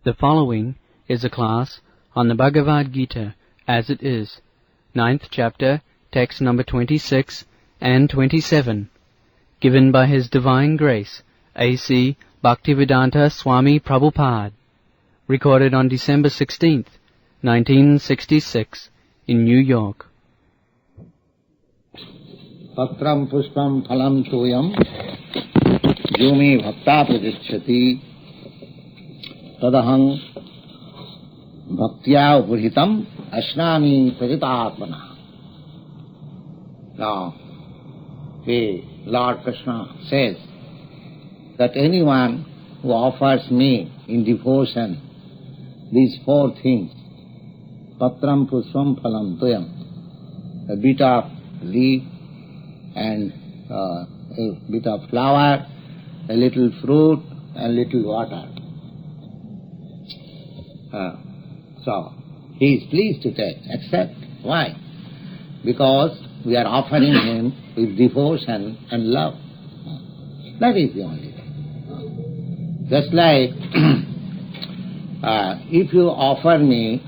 The following is a class on the Bhagavad-gītā as it is, 9th chapter, text number 26 and 27, given by His Divine Grace, A.C. Bhaktivedanta Swami Prabhupada, recorded on December 16th, 1966, in New York. Patram pushpam phalam toyam yumi bhakta pradichyati tadaham bhaktya upuritam ashnami prajitatmana. Now, the Lord Krishna says that anyone who offers me in devotion these four things, patram pushpam phalam toyam, a bit of leaf and a bit of flower, a little fruit, and little water. So, he is pleased to accept. Why? Because we are offering him with devotion and love. That is the only thing. Just like if you offer me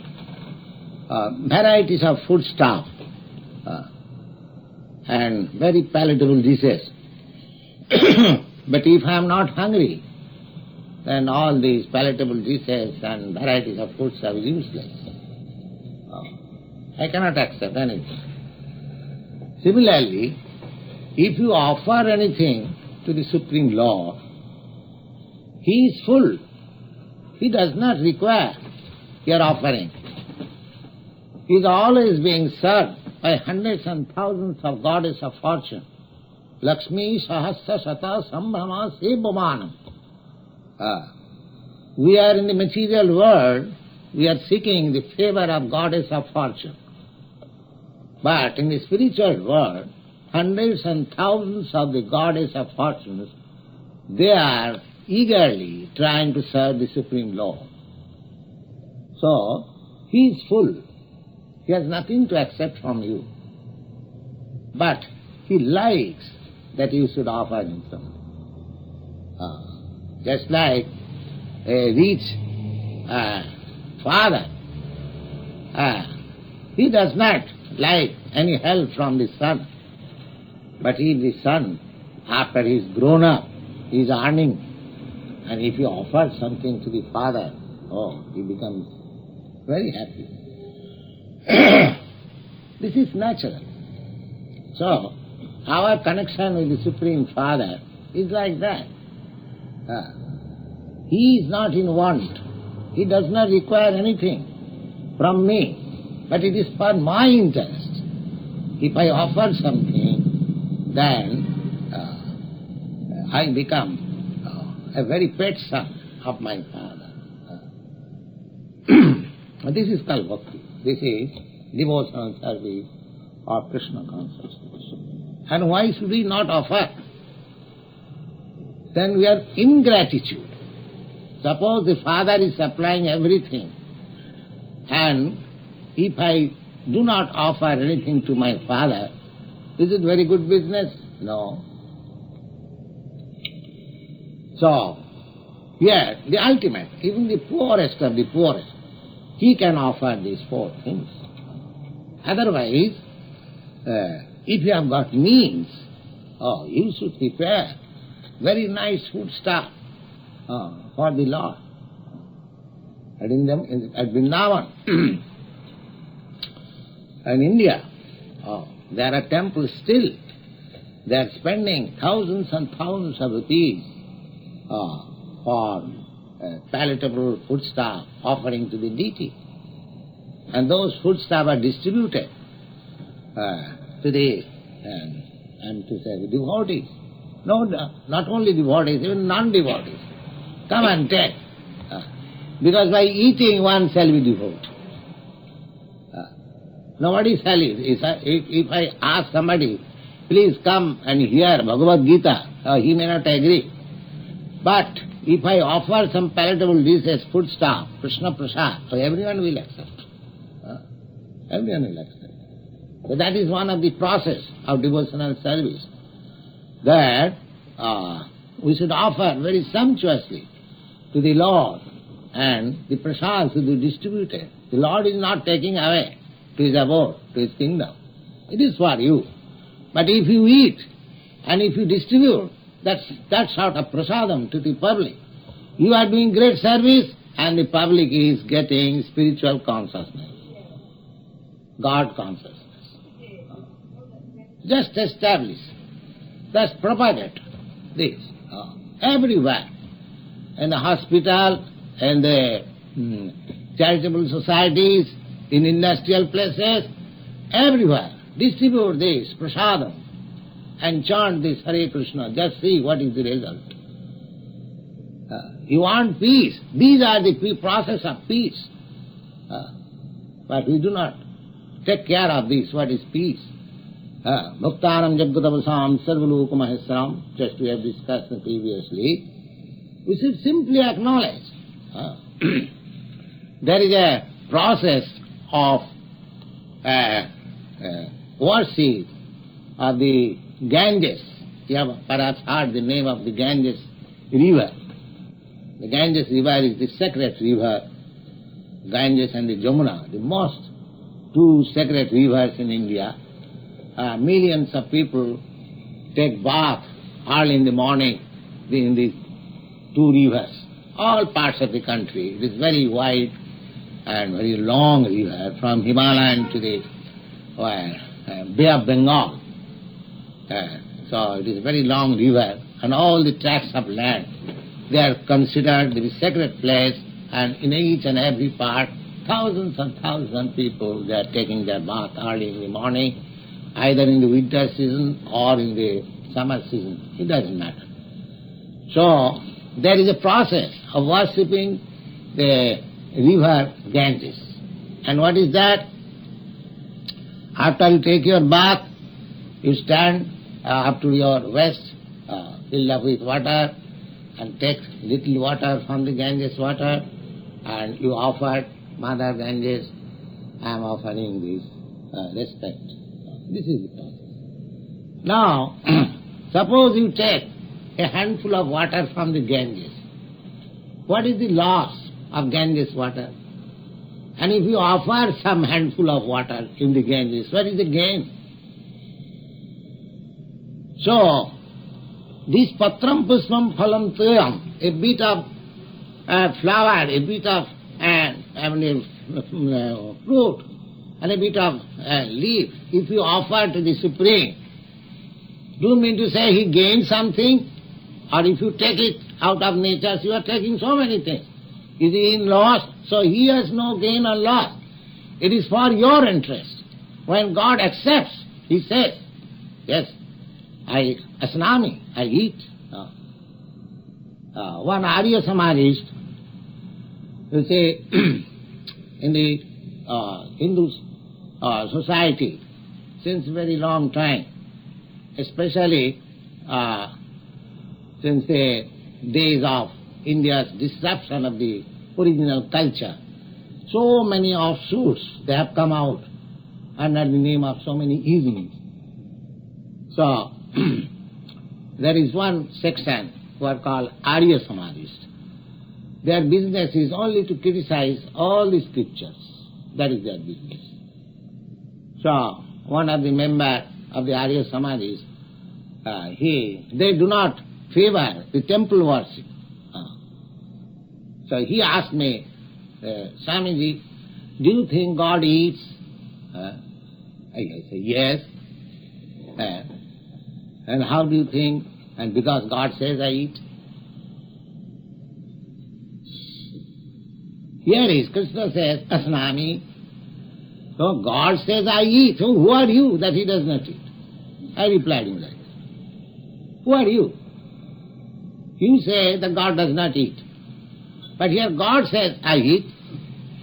varieties of foodstuff and very palatable dishes, but if I am not hungry, then all these palatable dishes and varieties of foods are useless. I cannot accept anything. Similarly, if you offer anything to the Supreme Lord, He is full. He does not require your offering. He is always being served by hundreds and thousands of goddesses of fortune. Lakshmi Sahasra Shata Sambhrama Sebhamanam. We are in the material world, we are seeking the favor of goddess of fortune. But in the spiritual world, hundreds and thousands of the goddess of fortunes, they are eagerly trying to serve the Supreme Lord. So, He is full. He has nothing to accept from you. But He likes that you should offer Him something. Just like a rich father, he does not like any help from the son. But the son, after he is grown up, he is earning. And if you offer something to the father, he becomes very happy. This is natural. So, our connection with the Supreme Father is like that. He is not in want. He does not require anything from me. But it is for my interest. If I offer something, then I become a very pet son of my father. This is called bhakti. This is devotional service of Krishna consciousness. And why should we not offer? Then we are ingratitude. Suppose the father is supplying everything, and if I do not offer anything to my father, is it very good business? No. So, here, the ultimate, even the poorest of the poorest, he can offer these four things. Otherwise, if you have got means, you should prepare very nice food stuff for the Lord. At Vrindavan, in India, there are temples still. They are spending thousands and thousands of rupees for palatable foodstuff offering to the deity. And those foodstuff are distributed to the devotees. No, not only devotees, even non-devotees. Come and take. Because by eating one shall be devoted. Nobody shall eat. If I ask somebody, please come and hear Bhagavad-gītā, he may not agree. But if I offer some palatable dishes, foodstuff, Krishna Prasad, so everyone will accept. Everyone will accept. So that is one of the process of devotional service, that we should offer very sumptuously to the Lord and the prasad should be distributed. The Lord is not taking away to his abode, to his kingdom. It is for you. But if you eat and if you distribute that sort of prasadam to the public, you are doing great service and the public is getting spiritual consciousness, God consciousness. Just establish, just propagate this everywhere, in the hospital, in the charitable societies, in industrial places, everywhere. Distribute this prasadam and chant this Hare Krishna. Just see what is the result. You want peace. These are the process of peace. But we do not take care of this. What is peace? Bhaktaram Jaggatavasam Sarvaloka Maheswaram, just we have discussed previously. We should simply acknowledge there is a process of worship of the Ganges. You have perhaps heard the name of the Ganges river. The Ganges river is the sacred river. Ganges and the Jamuna, the most two sacred rivers in India. Millions of people take bath early in the morning in the two rivers, all parts of the country. It is very wide and very long river from Himalayan to the Bay of Bengal. So it is a very long river, and all the tracts of land, they are considered the sacred place, and in each and every part, thousands and thousands of people, they are taking their bath early in the morning, either in the winter season or in the summer season. It doesn't matter. So there is a process of worshipping the river Ganges. And what is that? After you take your bath, you stand up to your waist, filled up with water, and take little water from the Ganges water, and you offer, Mother Ganges, I am offering this respect. This is the process. Now, suppose you take a handful of water from the Ganges. What is the loss of Ganges water? And if you offer some handful of water in the Ganges, what is the gain? So, this patram pushpam phalam tuyam, a bit of flower, a bit of fruit, and a bit of leaf, if you offer to the Supreme, do you mean to say he gains something? Or if you take it out of nature, you are taking so many things. Is he in loss? So he has no gain or loss. It is for your interest. When God accepts, he says, yes, I asnami, I eat. One Arya Samajist, you say, in the Hindu society, since very long time, especially since the days of India's disruption of the original culture, so many offshoots, they have come out under the name of so many evenings. So, there is one section who are called Arya Samajist. Their business is only to criticize all the scriptures. That is their business. So, one of the members of the Arya Samajist, they do not favor the temple worship. So he asked me, Swamiji, do you think God eats? I say, yes. And how do you think? And because God says I eat. Here is, Krishna says, Asnami. So God says I eat. So who are you that he does not eat? I replied him like this. Who are you? You say that God does not eat. But here God says I eat.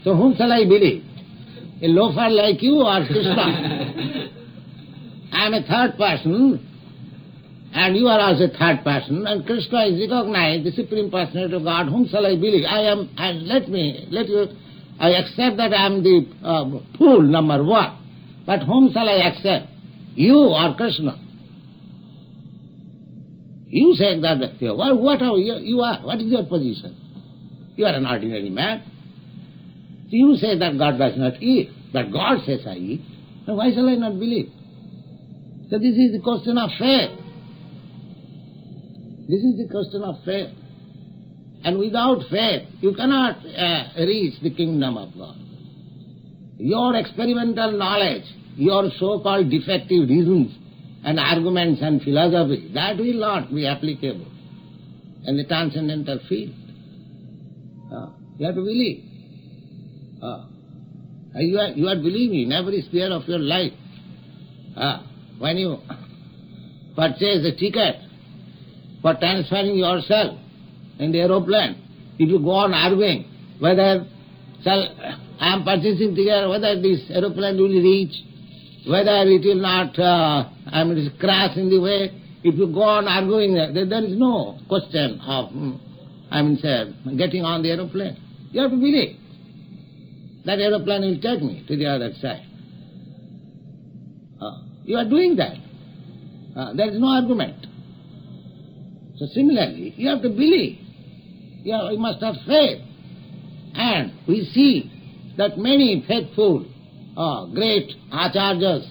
So whom shall I believe? A loafer like you or Krishna? I am a third person, and you are also a third person, and Krishna is recognized, the Supreme Personality of God. Whom shall I believe? I accept that I am the fool, number one. But whom shall I accept? You or Krishna? You say that, what are you are? What is your position? You are an ordinary man. So you say that God does not eat, but God says I eat. Then why shall I not believe? So this is the question of faith. This is the question of faith. And without faith, you cannot reach the kingdom of God. Your experimental knowledge, your so-called defective reasons and arguments and philosophy, that will not be applicable in the transcendental field. You have to believe. You are believing in every sphere of your life. When you purchase a ticket for transferring yourself in the aeroplane, if you go on arguing whether I am purchasing ticket, whether this aeroplane will reach, whether it will not crash in the way, if you go on arguing, there is no question of getting on the aeroplane. You have to believe that aeroplane will take me to the other side. You are doing that. There is no argument. So similarly, you have to believe. You must have faith. And we see that many faithful, great acharyas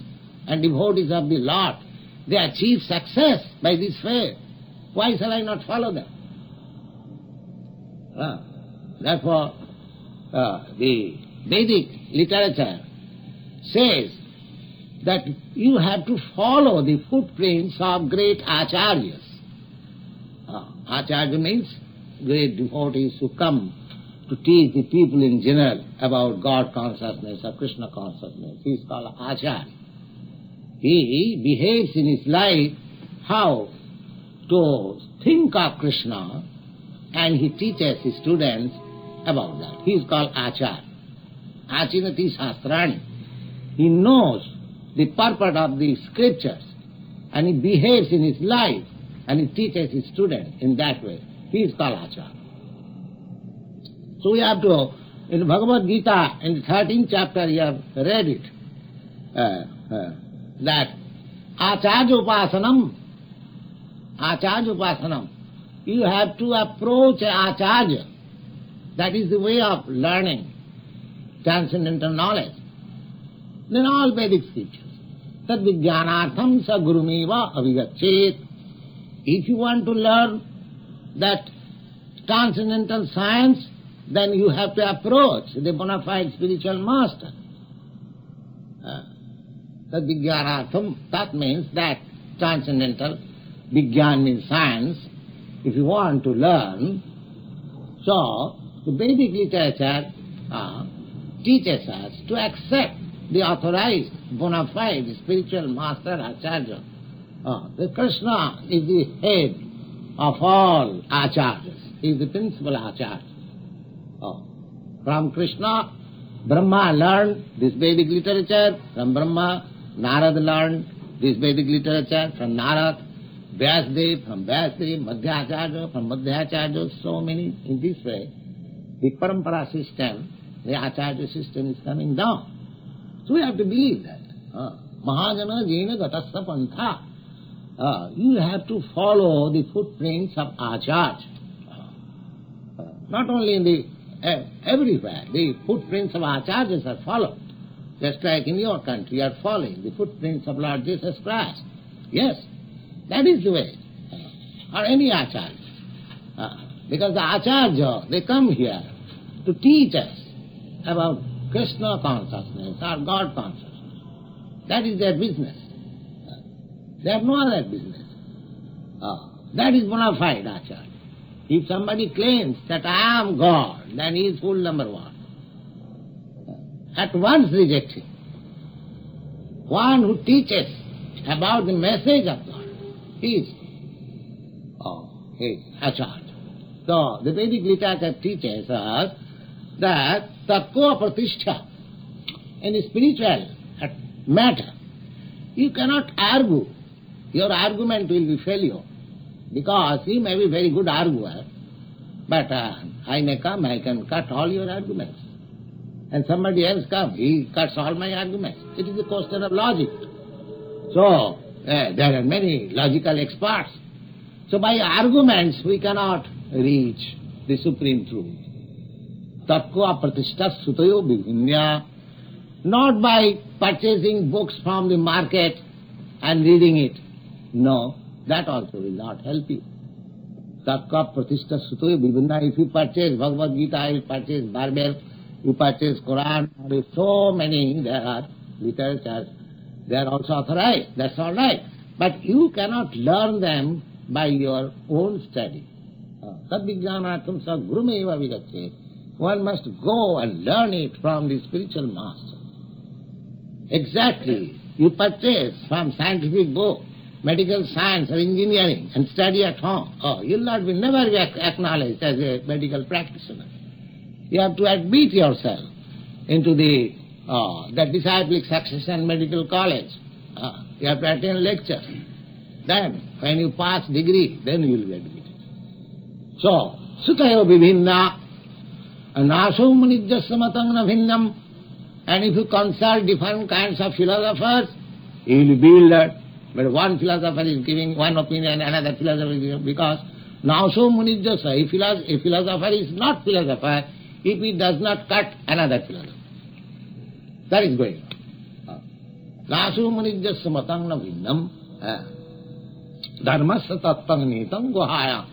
and devotees of the Lord, they achieve success by this faith. Why shall I not follow them? Therefore, the Vedic literature says that you have to follow the footprints of great acharyas. Acharya means great devotees who come to teach the people in general about God consciousness or Krishna consciousness. He is called Acharya. He behaves in his life how to think of Krishna, and he teaches his students about that. He is called Acharya. Achinati Shastrani. He knows the purport of the scriptures, and he behaves in his life, and he teaches his students in that way. He is called Acharya. So we have to, in Bhagavad-gītā, in the 13th chapter, you have read it, that Acharya Upasanam, you have to approach Acharya. That is the way of learning transcendental knowledge. Then all Vedic Scriptures. Tad vijnanartham sa gurumeva avigachet. If you want to learn that transcendental science, then you have to approach the bona fide spiritual master. Tad vijnanartham, that means that transcendental, Vijnan means science, if you want to learn. So, the Vedic literature teaches us to accept the authorized, bona fide spiritual master, Acharya. The Krishna is the head of all Acharyas. He is the principal Acharya. From Krishna, Brahma learned this Vedic literature. From Brahma, Narada learned this Vedic literature. From Narada, Vyasdev, from Vyasdev, Madhyacharya, from Madhyacharya, so many. In this way, the parampara system, the Acharya system is coming down. So we have to believe that. Mahajana jena gatasya pantha. You have to follow the footprints of Acharya. Not only in the everywhere, the footprints of Acharyas are followed. Just like in your country, you are following the footprints of Lord Jesus Christ. Yes, that is the way. Or any Acharya. Because the Acharya, they come here to teach us about Krishna consciousness or God consciousness. That is their business. They have no other business. That is bona fide Acharya. If somebody claims that I am God, then he is fool number one. At once reject him. One who teaches about the message of God, he is Acharya. So, the Vedic literature teaches us that Tatko Pratishtha, in the spiritual matter, you cannot argue. Your argument will be failure. Because he may be very good arguer, but I may come, I can cut all your arguments. And somebody else comes, he cuts all my arguments. It is a question of logic. So, there are many logical experts. So by arguments we cannot reach the supreme truth. Tatkva pratishtha sutayo vivinya. Not by purchasing books from the market and reading it. No, that also will not help you. Tatkva pratishtha sutayo vivinya. If you purchase Bhagavad-gītā, you purchase Bible, you purchase Quran, there is so many, there are literatures, they are also authorized, that's all right. But you cannot learn them by your own study. Tad-vijnanatum sa gurumeva vigacche. One must go and learn it from the spiritual master. Exactly. You purchase from scientific book, medical science or engineering and study at home. You'll not be never be acknowledged as a medical practitioner. You have to admit yourself into the disciplic succession medical college. You have to attend lecture. Then, when you pass degree, then you will be admitted. So, sutayo vivinna, naso munijya samatang bhinnam. And if you consult different kinds of philosophers, you will be that. But one philosopher is giving one opinion, another philosopher is giving, because naso munijya sa, a philosopher is not philosopher if he does not cut another philosopher. That is going on. Nasu munijya samatang bhinnam. Dharmasya tattang nitam guhaya.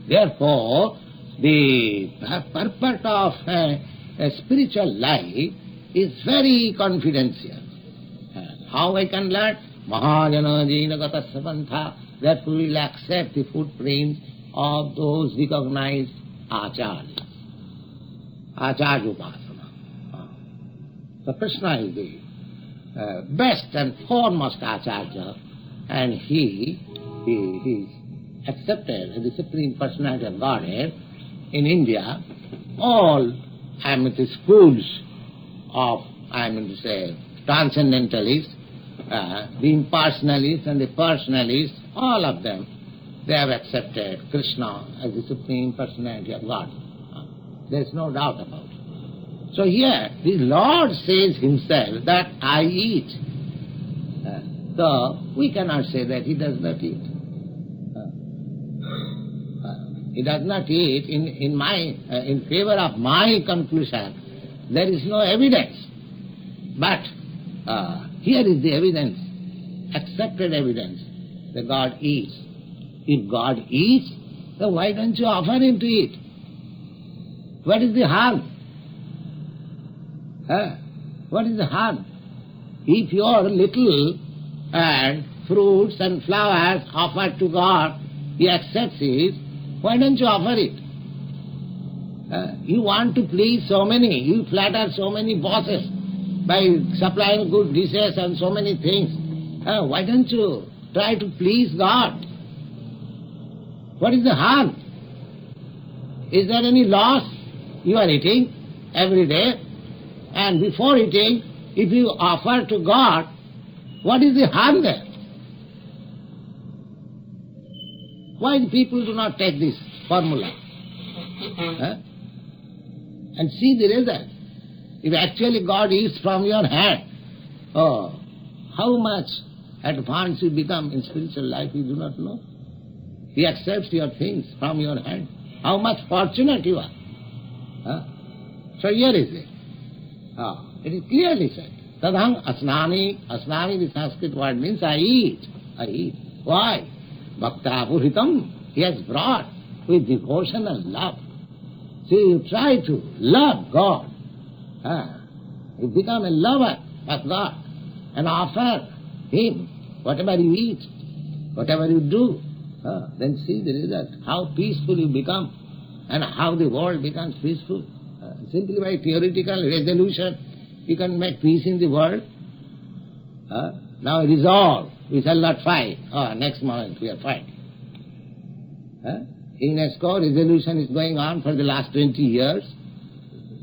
Therefore, the purport of a spiritual life is very confidential. How I can learn? Mahajana jina gatasya pantha. Therefore we will accept the footprints of those recognized acharyas. Acharya upasana. So Krishna is the best and foremost acharya, and he is accepted as the Supreme Personality of Godhead. In India, all, the schools of, transcendentalists, the impersonalists and the personalists, all of them, they have accepted Krishna as the Supreme Personality of God. There is no doubt about it. So here, the Lord says himself that I eat. So we cannot say that he does not eat. He does not eat in favor of my conclusion. There is no evidence. But here is the evidence, accepted evidence, that God eats. If God eats, then why don't you offer him to eat? What is the harm? What is the harm? If your little fruits and flowers offered to God, he accepts it, why don't you offer it? You want to please so many, you flatter so many bosses by supplying good dishes and so many things. Why don't you try to please God? What is the harm? Is there any loss? You are eating every day, and before eating, if you offer to God, what is the harm there? Why the people do not take this formula? And see the result. If actually God eats from your hand, how much advanced you become in spiritual life you do not know. He accepts your things from your hand. How much fortunate you are. So here is it. It is clearly said. Tadhang asnami. Asnami, the Sanskrit word means I eat. I eat. Why? Bhakta puritam. He has brought with devotion and love. So you try to love God. You become a lover of God and offer him whatever you eat, whatever you do. Then see the result, how peaceful you become and how the world becomes peaceful. Simply by theoretical resolution, you can make peace in the world. Now resolve, we shall not fight. Next moment we are fighting. UNESCO resolution is going on for the last 20 years.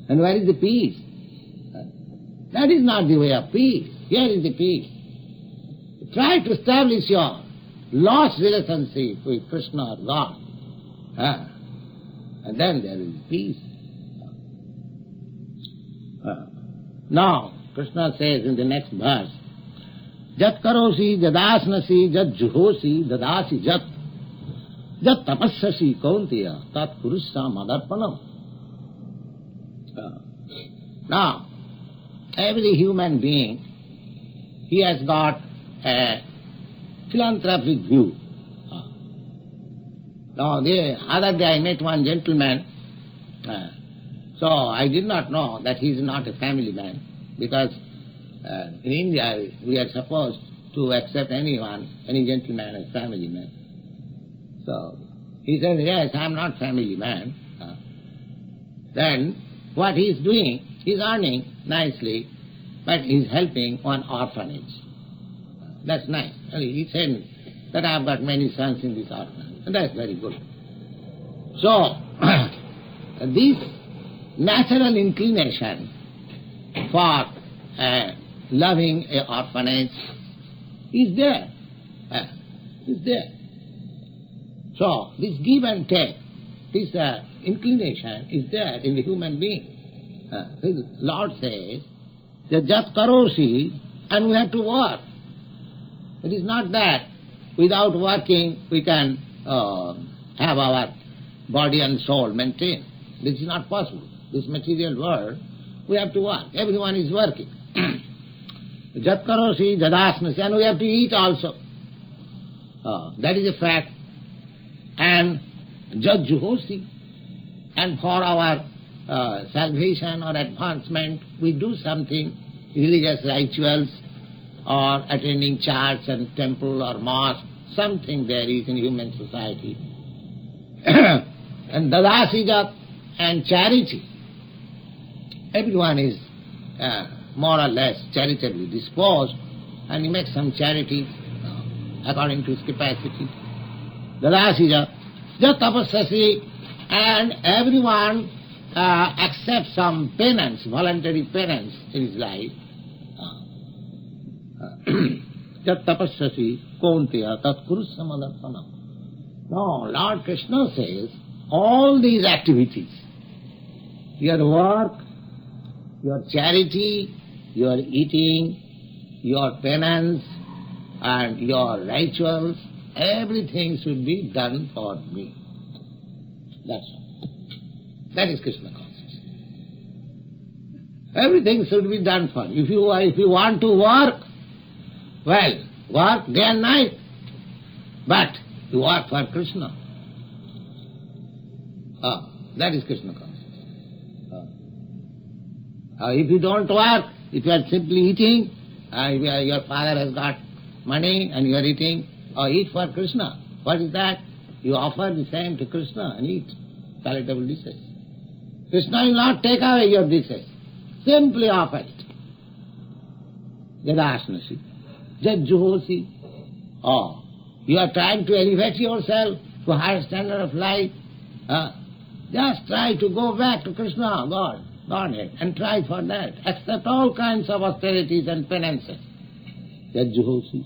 And where is the peace? That is not the way of peace. Here is the peace. Try to establish your lost relationship with Krishna or God. And then there is peace. Now, Krishna says in the next verse, Jat karosi jadasnasi jat juhosi dadasi jat jat tapassasi kaunteya tat kurusha madarpanam. Now, every human being, he has got a philanthropic view. Now, the other day I met one gentleman, so I did not know that he is not a family man, because in India we are supposed to accept anyone, any gentleman as family man. So he said, yes, I am not family man. Then what he is doing, he is earning nicely, but he is helping one orphanage. That's nice. He said that I have got many sons in this orphanage, and that's very good. So, this natural inclination for loving an orphanage is there. Is there. So, this give and take, this inclination is there in the human being. The Lord says, iandKṛṣṇa, and we have to work. It is not that without working we can have our body and soul maintained. This is not possible. This material world, we have to work. Everyone is working. iandKṛṣṇa, jadāsnasi, and we have to eat also. That is a fact. And jajjuhosi, and for our salvation or advancement, we do something, religious rituals, or attending church and temple or mosque, something there is in human society. And dadāsijat, and charity. Everyone is more or less charitably disposed, and he makes some charity according to his capacity. Dadāsijat, jat tapassasi, and everyone accepts some penance, voluntary penance in his life. Jat tapassasi kaunteya tat kurusamadapanam. No, Lord Krishna says, all these activities, your work, your charity, your eating, your penance, and your rituals, everything should be done for me. That's all. That is Krishna consciousness. Everything should be done for you. If you want to work, well, work day and night, but you work for Krishna. That is Krishna consciousness. If you don't work, if you are simply eating, your father has got money and you are eating, eat for Krishna. What is that? You offer the same to Krishna and eat palatable dishes. Krishna will not take away your dishes. Simply offer it. Jadāsnasi, jajjuhosi. You are trying to elevate yourself to a higher standard of life. Just try to go back to Krishna, Godhead, and try for that. Accept all kinds of austerities and penances. Jajjuhosi.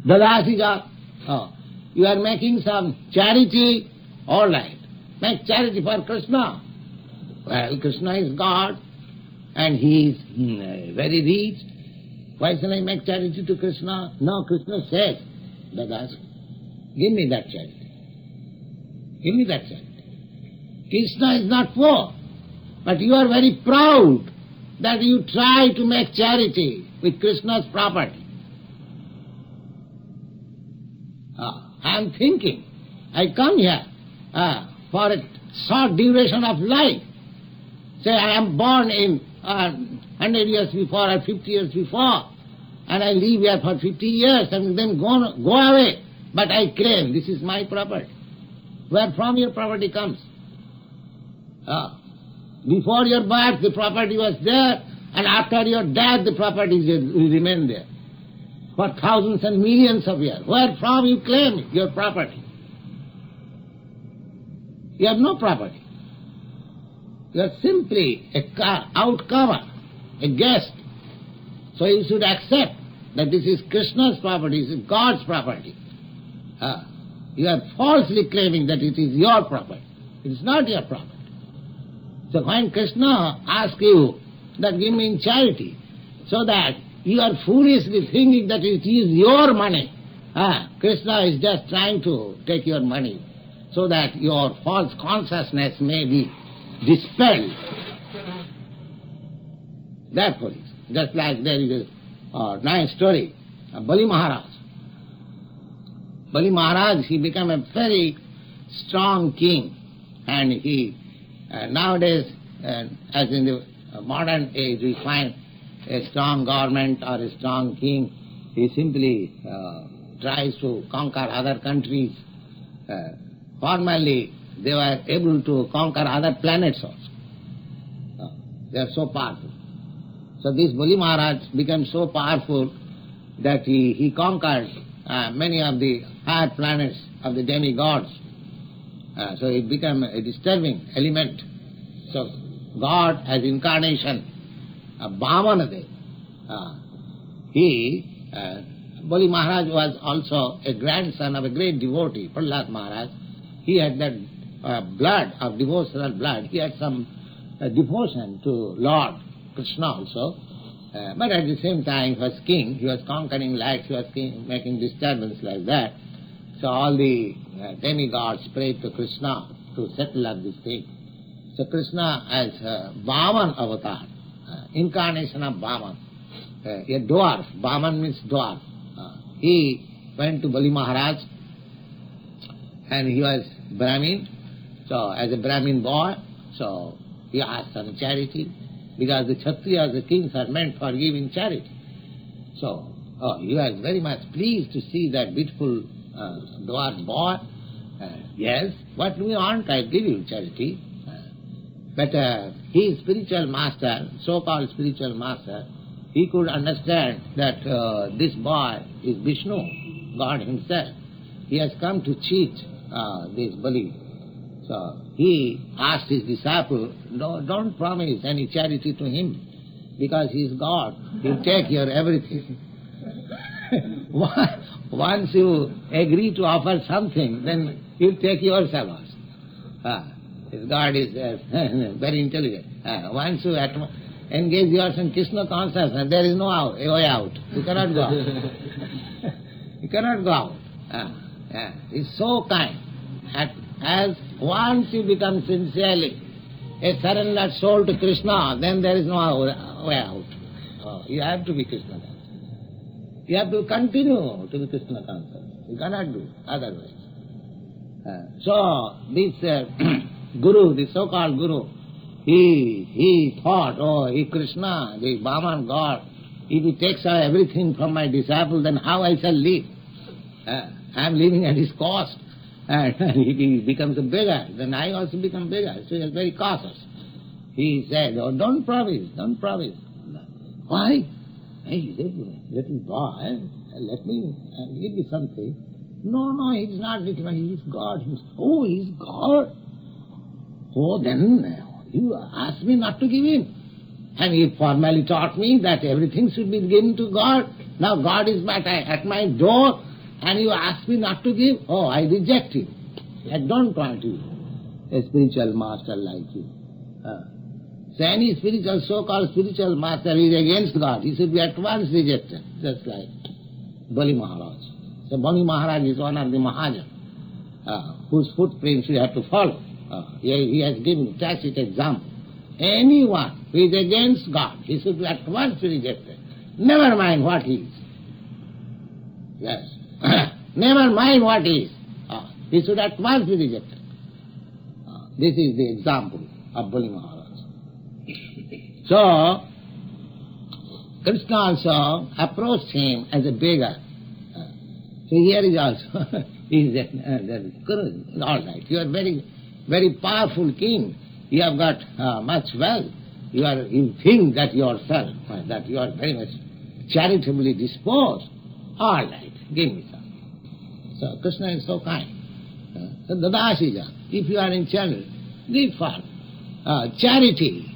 Dadāsijat. You are making some charity, all right. Make charity for Krishna. Well, Krishna is God, and he is very rich. Why shall I make charity to Krishna? No, Krishna says, Dadāsijat, give me that charity. Give me that charity. Krishna is not poor, but you are very proud that you try to make charity with Krishna's property. I am thinking, I come here for a short duration of life. Say I am born in 100 years before or 50 years before, and I live here for 50 years and then go away. But I claim this is my property. Where from your property comes? Before your birth the property was there, and after your death the property will remain there for thousands and millions of years. Where from you claim your property? You have no property. You are simply a outcomer, a guest. So you should accept that this is Krishna's property, this is God's property. You are falsely claiming that it is your property. It is not your property. So when Krishna asks you that give me in charity, so that you are foolishly thinking that it is your money. Krishna is just trying to take your money so that your false consciousness may be dispelled. Therefore, just like there is a nice story of Bali Maharaj. Bali Maharaj, he became a very strong king, and he nowadays, as in the modern age, we find a strong government or a strong king, he simply tries to conquer other countries. Formerly, they were able to conquer other planets also. They are so powerful. So this Bali Maharaj became so powerful that he conquered many of the higher planets of the demigods. So it became a disturbing element. So God as incarnation, Bhamana, Bali Maharaj was also a grandson of a great devotee, Prahlad Maharaj. He had that blood of devotional blood. He had some devotion to Lord Krishna also. But at the same time, he was king. He was conquering life. He was making disturbance like that. So all the demigods prayed to Krishna to settle up this thing. So Krishna as Bhaman avatar, incarnation of Bhaman, a dwarf. Bhaman means dwarf. He went to Bali Maharaj, and he was Brahmin. So as a Brahmin boy, so he asked some charity, because the Kshatriyas, the kings, are meant for giving charity. So he was very much pleased to see that beautiful dwarf boy. Yes, what do you want? I give you charity. But his spiritual master, so-called spiritual master, he could understand that this boy is Vishnu, God himself. He has come to cheat this Bali. So he asked his disciple, don't promise any charity to him, because he is God. He'll take your everything. Once you agree to offer something, then he'll take yourself also. His God is very intelligent. Once you engage yourself in Krishna consciousness, there is no way out. You cannot go out. You cannot go out. He's so kind. As once you become sincerely a surrendered soul to Krishna, then there is no way out. You have to be Krishna conscious. You have to continue to be Krishna conscious. You cannot do otherwise. So this Guru, the so-called Guru, he thought, he Krishna, the Brahman God, if he takes away everything from my disciple, then how I shall live? I am living at his cost. And if he becomes a beggar, then I also become beggar. So he was very cautious. He said, don't promise. Why? Hey, little boy, let me give you something. No, he's not little boy, he's God. He's God. Then you asked me not to give him. And he formally taught me that everything should be given to God. Now God is at my door, and you ask me not to give? I reject you. I don't want you, a spiritual master like you. So any spiritual, so-called spiritual master is against God. He should be at once rejected, just like Bali Maharaj. So Bali Maharaj is one of the Mahajans, whose footprints we have to follow. He has given tacit example. Anyone who is against God, he should be at once rejected. Never mind what he is. Yes. Never mind what he is. He should at once be rejected. This is the example of Bali Maharaj. So, Krishna also approached him as a beggar. So here is also, all right, you are very, very powerful king. You have got much wealth. You think that yourself, that you are very much charitably disposed. All right, give me some. So Krishna is so kind. So Dadashija, if you are in charity, give for charity.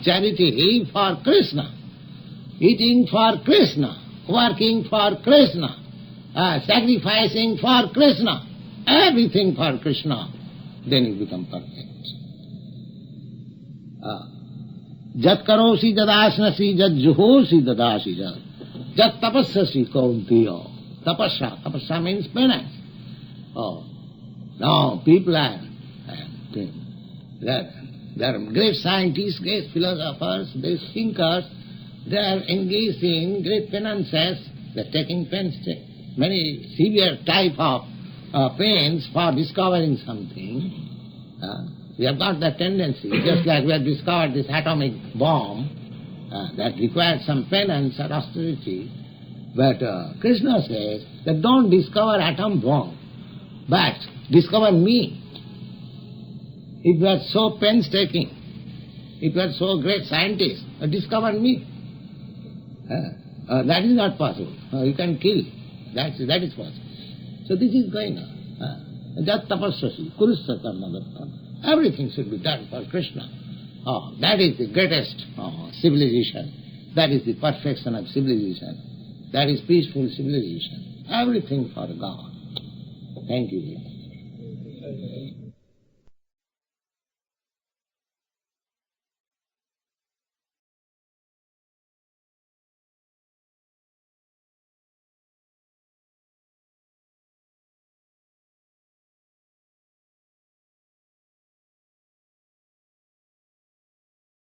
Charity for Krishna. Eating for Krishna. Working for Krishna. Sacrificing for Krishna. Everything for Krishna. Then you become perfect. Jat karosi dadasnasi, jat juhosi dadashija, jat tapassasi kauntiyo. Tapasya means penance. Now people are There are great scientists, great philosophers, great thinkers. They are engaged in great penances. They are taking many severe type of pains for discovering something. We have got that tendency, just like we have discovered this atomic bomb, that requires some penance or austerity. But Krishna says that don't discover atom bomb, but discover me. If you are so painstaking, if you are so great scientist, discover me. That is not possible. You can kill. That is possible. So this is going on. Jat tapasvasi, kurusya karma. Everything should be done for Krishna. That is the greatest civilization. That is the perfection of civilization. That is peaceful civilization. Everything for God. Thank you.